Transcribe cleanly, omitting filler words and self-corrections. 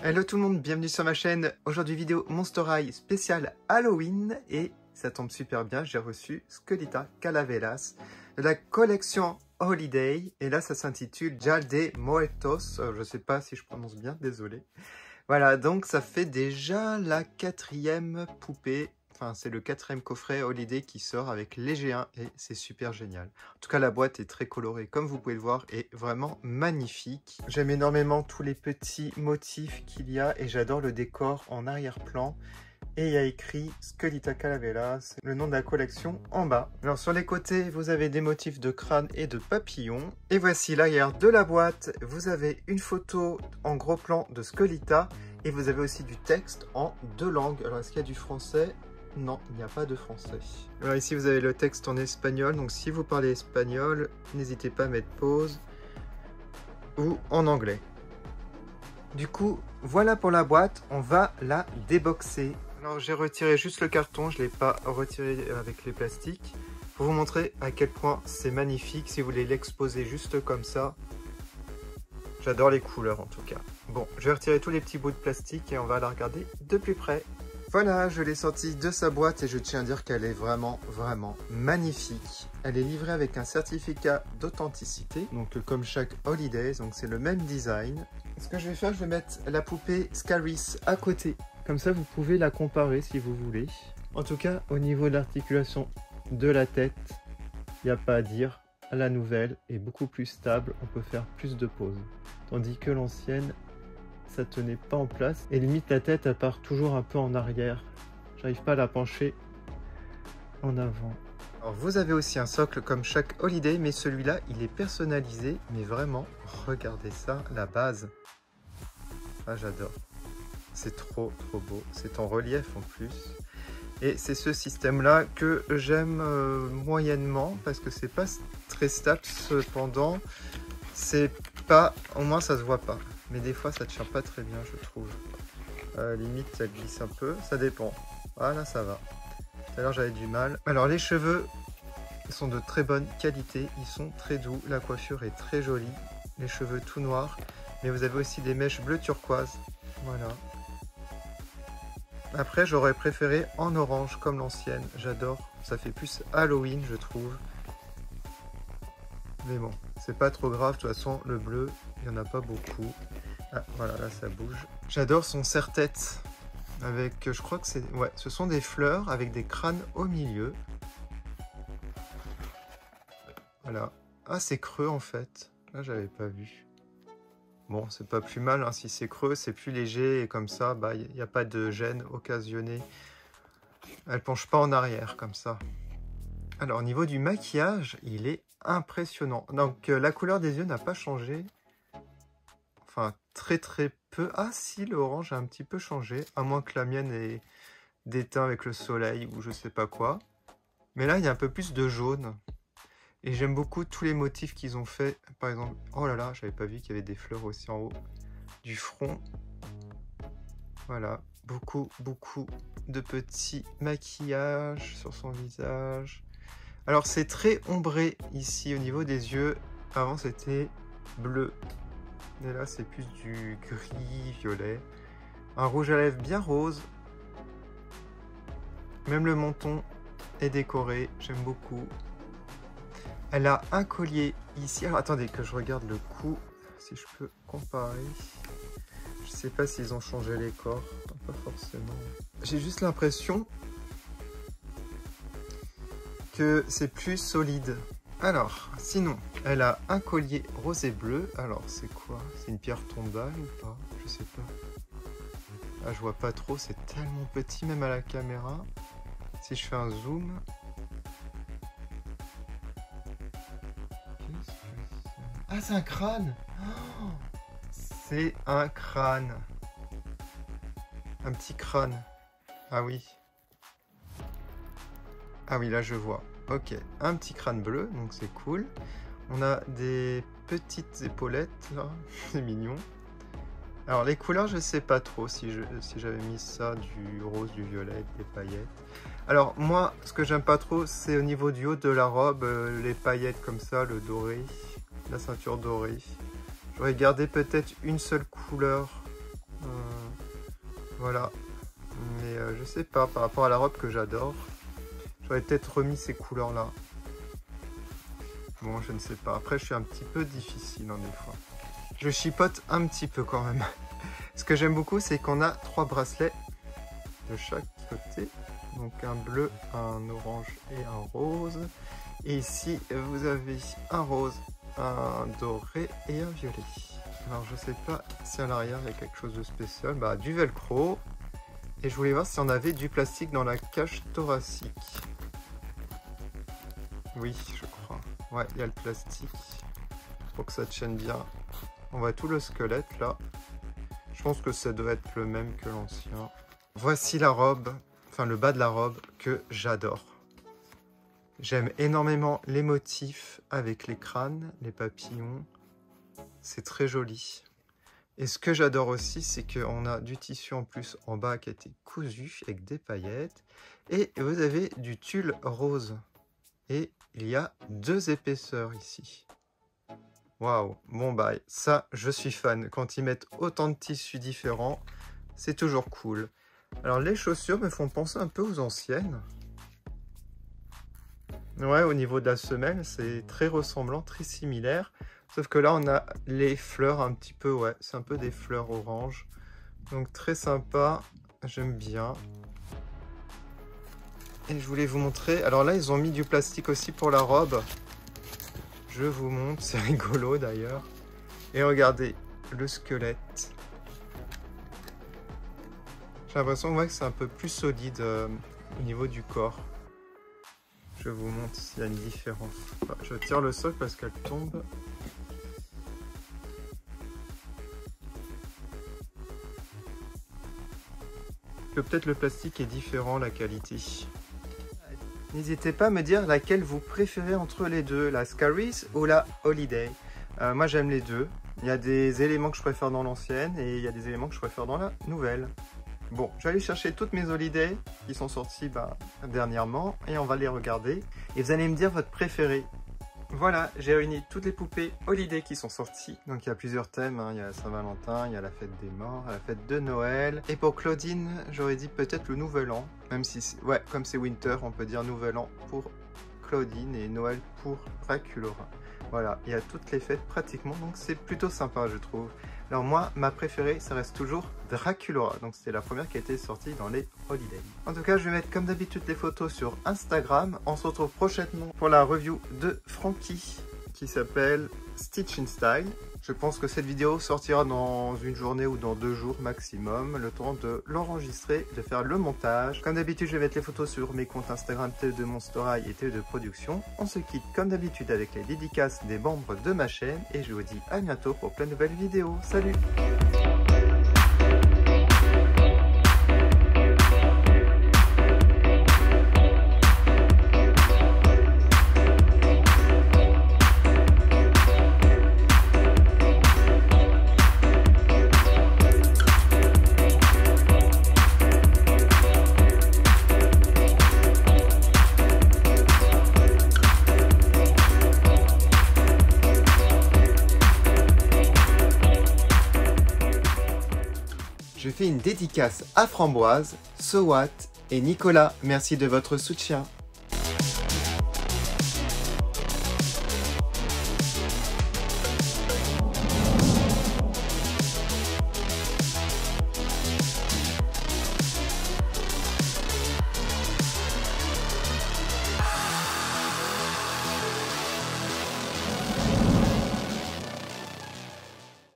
Hello tout le monde, bienvenue sur ma chaîne. Aujourd'hui vidéo Monster High spécial Halloween et ça tombe super bien, j'ai reçu Skelita Calaveras de la collection Holiday et là ça s'intitule Dia de Muertos, je sais pas si je prononce bien, désolé. Voilà, donc ça fait déjà la 4e poupée, enfin c'est le 4e coffret Holiday qui sort avec les G1 et c'est super génial. En tout cas la boîte est très colorée comme vous pouvez le voir et vraiment magnifique. J'aime énormément tous les petits motifs qu'il y a et j'adore le décor en arrière-plan. Et il y a écrit Skelita Calaveras, le nom de la collection en bas. Alors sur les côtés, vous avez des motifs de crâne et de papillons. Et voici l'arrière de la boîte. Vous avez une photo en gros plan de Skelita. Et vous avez aussi du texte en 2 langues. Alors est-ce qu'il y a du français? Non, il n'y a pas de français. Alors ici vous avez le texte en espagnol. Donc si vous parlez espagnol, n'hésitez pas à mettre pause. Ou en anglais. Du coup, voilà pour la boîte. On va la déboxer. Alors j'ai retiré juste le carton, je ne l'ai pas retiré avec les plastiques pour vous montrer à quel point c'est magnifique si vous voulez l'exposer juste comme ça. J'adore les couleurs en tout cas. Bon, je vais retirer tous les petits bouts de plastique et on va la regarder de plus près. Voilà, je l'ai sortie de sa boîte et je tiens à dire qu'elle est vraiment magnifique. Elle est livrée avec un certificat d'authenticité, donc comme chaque Holiday, donc c'est le même design. Ce que je vais faire, je vais mettre la poupée Scaris à côté. Comme ça, vous pouvez la comparer si vous voulez. En tout cas, au niveau de l'articulation de la tête, il n'y a pas à dire. La nouvelle est beaucoup plus stable, on peut faire plus de pauses. Tandis que l'ancienne, ça tenait pas en place. Et limite, la tête, elle part toujours un peu en arrière. J'arrive pas à la pencher en avant. Alors, vous avez aussi un socle comme chaque Holiday, mais celui-là, il est personnalisé. Mais vraiment, regardez ça, la base. Ah, j'adore. C'est trop beau. C'est en relief en plus. Et c'est ce système-là que j'aime moyennement parce que c'est pas très stable. Cependant, c'est pas... Au moins, ça se voit pas. Mais des fois, ça tient pas très bien, je trouve. Limite, ça glisse un peu. Ça dépend. Voilà, ça va. Tout à l'heure, j'avais du mal. Alors, les cheveux sont de très bonne qualité. Ils sont très doux. La coiffure est très jolie. Les cheveux tout noirs. Mais vous avez aussi des mèches bleu turquoise. Voilà. Après, j'aurais préféré en orange comme l'ancienne. J'adore. Ça fait plus Halloween, je trouve. Mais bon, c'est pas trop grave. De toute façon, le bleu, il n'y en a pas beaucoup. Ah, voilà, là, ça bouge. J'adore son serre-tête. Avec, je crois que c'est... Ouais, ce sont des fleurs avec des crânes au milieu. Voilà. Ah, c'est creux, en fait. Là, j'avais pas vu. Bon, c'est pas plus mal, hein. Si c'est creux, c'est plus léger et comme ça, bah, il n'y a pas de gêne occasionnée. Elle penche pas en arrière comme ça. Alors, au niveau du maquillage, il est impressionnant. Donc, la couleur des yeux n'a pas changé. Enfin, très peu. Ah si, l'orange a un petit peu changé, à moins que la mienne ait déteint avec le soleil ou je sais pas quoi. Mais là, il y a un peu plus de jaune. Et j'aime beaucoup tous les motifs qu'ils ont fait. Par exemple, oh là là, j'avais pas vu qu'il y avait des fleurs aussi en haut du front. Voilà, beaucoup de petits maquillages sur son visage. Alors c'est très ombré ici au niveau des yeux. Avant c'était bleu. Et là c'est plus du gris, violet. Un rouge à lèvres bien rose. Même le menton est décoré, j'aime beaucoup. Elle a un collier ici. Alors attendez que je regarde le cou, si je peux comparer. Je sais pas s'ils ont changé les corps, pas forcément. J'ai juste l'impression que c'est plus solide. Alors, sinon, elle a un collier rose et bleu. Alors, c'est quoi? C'est une pierre tombale ou pas? Je sais pas. Ah, je vois pas trop, c'est tellement petit même à la caméra. Si je fais un zoom... Ah, c'est un crâne! Oh, c'est un crâne. Un petit crâne. Ah oui. Ah oui, là je vois. Ok, un petit crâne bleu, donc c'est cool. On a des petites épaulettes, là. C'est mignon. Alors les couleurs, je sais pas trop si j'avais mis ça, du rose, du violet, des paillettes. Alors moi, ce que j'aime pas trop, c'est au niveau du haut de la robe, les paillettes comme ça, le doré. La ceinture dorée. J'aurais gardé peut-être une seule couleur Voilà. Mais je sais pas, par rapport à la robe que j'adore, j'aurais peut-être remis ces couleurs-là. Bon, je ne sais pas. Après, je suis un petit peu difficile, hein, des fois. Je chipote un petit peu quand même. Ce que j'aime beaucoup, c'est qu'on a 3 bracelets de chaque côté. Donc un bleu, un orange et un rose. Et ici, vous avez un rose, un doré et un violet. Alors, je sais pas si à l'arrière, il y a quelque chose de spécial. Bah, du velcro. Et je voulais voir si on avait du plastique dans la cage thoracique. Oui, je crois. Ouais, il y a le plastique. Pour que ça tienne bien. On voit tout le squelette là. Je pense que ça doit être le même que l'ancien. Voici la robe, enfin le bas de la robe que j'adore. J'aime énormément les motifs avec les crânes, les papillons. C'est très joli. Et ce que j'adore aussi, c'est qu'on a du tissu en plus en bas qui a été cousu avec des paillettes. Et vous avez du tulle rose. Et il y a 2 épaisseurs ici. Waouh, bon bah ça, je suis fan. Quand ils mettent autant de tissus différents, c'est toujours cool. Alors les chaussures me font penser un peu aux anciennes. Ouais, au niveau de la semelle, c'est très ressemblant, très similaire. Sauf que là, on a les fleurs un petit peu, ouais, c'est un peu des fleurs orange. Donc très sympa, j'aime bien. Et je voulais vous montrer, alors là, ils ont mis du plastique aussi pour la robe. Je vous montre, c'est rigolo d'ailleurs. Et regardez, le squelette. J'ai l'impression que c'est un peu plus solide au niveau du corps. Je vous montre s'il y a une différence. Enfin, je tire le sol parce qu'elle tombe. Peut-être le plastique est différent, la qualité. N'hésitez pas à me dire laquelle vous préférez entre les deux, la Scaries ou la Holiday. Moi j'aime les deux. Il y a des éléments que je préfère dans l'ancienne et il y a des éléments que je préfère dans la nouvelle. Bon, je vais aller chercher toutes mes Holiday qui sont sorties dernièrement et on va les regarder. Et vous allez me dire votre préféré. Voilà, j'ai réuni toutes les poupées Holiday qui sont sorties. Donc il y a plusieurs thèmes, hein. Il y a Saint-Valentin, il y a la fête des morts, la fête de Noël. Et pour Claudine, j'aurais dit peut-être le Nouvel An. Même si, ouais, comme c'est Winter, on peut dire Nouvel An pour Claudine et Noël pour Draculaura. Voilà, il y a toutes les fêtes pratiquement, donc c'est plutôt sympa je trouve. Alors moi, ma préférée, ça reste toujours Draculaura. Donc c'était la première qui a été sortie dans les Holiday. En tout cas, je vais mettre comme d'habitude les photos sur Instagram. On se retrouve prochainement pour la review de Frankie qui s'appelle Stitch in Style. Je pense que cette vidéo sortira dans une journée ou dans 2 jours maximum. Le temps de l'enregistrer, de faire le montage. Comme d'habitude, je vais mettre les photos sur mes comptes Instagram TE de Monstorail et TE de Production. On se quitte comme d'habitude avec les dédicaces des membres de ma chaîne. Et je vous dis à bientôt pour plein de nouvelles vidéos. Salut! Je fais une dédicace à Framboise, So What et Nicolas. Merci de votre soutien.